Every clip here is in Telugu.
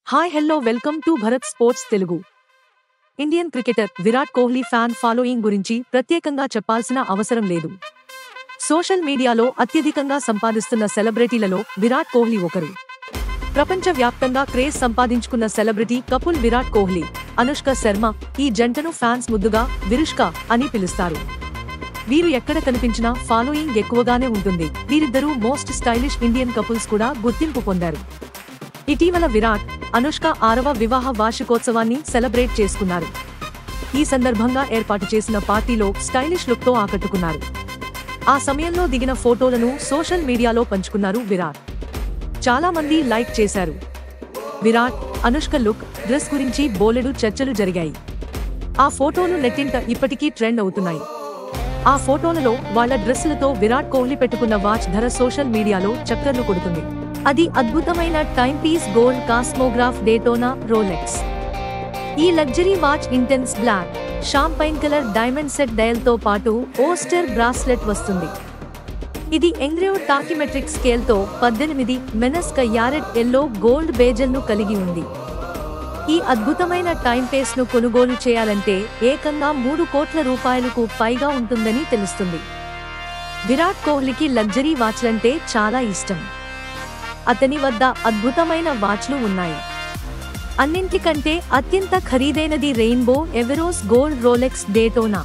Hi hello welcome to Bharat sports Telugu. Indian cricketer Virat Kohli fan following గురించి ప్రత్యేకంగా చెప్పాల్సిన అవసరం లేదు. సోషల్ మీడియాలో అత్యధికంగా సంపాదిస్తున్న సెలబ్రిటీలలో విరాట్ కోహ్లీ ఒకరు. ప్రపంచ వ్యాప్తంగా క్రేజ్ సంపాదించుకున్న సెలబ్రిటీ కపుల్ విరాట్ కోహ్లీ, అనుష్క శర్మ. ఈ జంటను ఫ్యాన్స్ ముద్దుగా విరుష్క అని పిలుస్తారు. వీరు ఎక్కడ కనిపించినా ఫాలోయింగ్ ఎక్కువగానే ఉంటుంది. వీరిద్దరూ మోస్ట్ స్టైలిష్ ఇండియన్ కపుల్స్ కూడా గుర్తింపు పొందారు. ఇటీవల విరాట్, అనుష్క 6వ వివాహ వార్షికోత్సవాన్ని సెలబ్రేట్ చేసుకున్నారు. ఈ సందర్భంగా ఏర్పాటు చేసిన పార్టీలో స్టైలిష్ లుక్తో ఆకట్టుకున్నారు. ఆ సమయంలో దిగిన ఫోటోలను సోషల్ మీడియాలో పంచుకున్నారు విరాట్. చాలా మంది లైక్ చేశారు. విరాట్, అనుష్క లుక్, డ్రెస్ గురించి బోలెడు చర్చలు జరిగాయి. ఆ ఫోటోలు నెట్టింట ఇప్పటికీ ట్రెండ్ అవుతున్నాయి. ఆ ఫోటోలలో వాళ్ల డ్రెస్సులతో విరాట్ కోహ్లీ పెట్టుకున్న వాచ్ ధర సోషల్ మీడియాలో చక్కర్లు కొడుతుంది. అది అద్భుతమైన time piece gold cosmograph Daytona Rolex. ఈ luxury watch intense black, champagne colour diamond set డయల్తో పాటు ఓస్టర్ బ్రాస్లెట్ వస్తుంది. ఇది ఎంగ్రేవ్ టాకిమెట్రిక్ స్కేల్తో 18 మెనస్క యారెడ్ ఎల్లో గోల్డ్ బేజల్ను కలిగి ఉంది. ఈ అద్భుతమైన టైమ్ పేస్ను కొనుగోలు చేయాలంటే ఏకంగా 3 కోట్ల రూపాయలకు పైగా ఉంటుందని తెలుస్తుంది. విరాట్ కోహ్లీకి లగ్జరీ వాచ్లంటే చాలా ఇష్టం. అతని వద్ద అద్భుతమైన వాచ్లు ఉన్నాయి. అన్నింటికంటే అత్యంత ఖరీదైనది రెయిన్బో ఎవరోస్ గోల్డ్ రోలెక్స్ డేటోనా.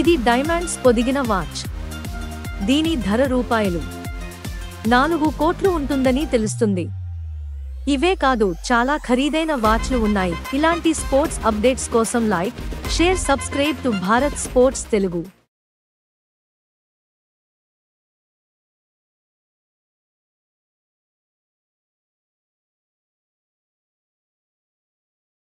ఇది డైమండ్స్ పొదిగిన వాచ్. దీని ధర రూపాయలు 4 కోట్లు ఉంటుందని తెలుస్తుంది. ఇవే కాదు, చాలా ఖరీదైన వాచ్లు ఉన్నాయి. ఇలాంటి స్పోర్ట్స్ అప్డేట్స్ కోసం like, share, subscribe to Bharat sports Telugu.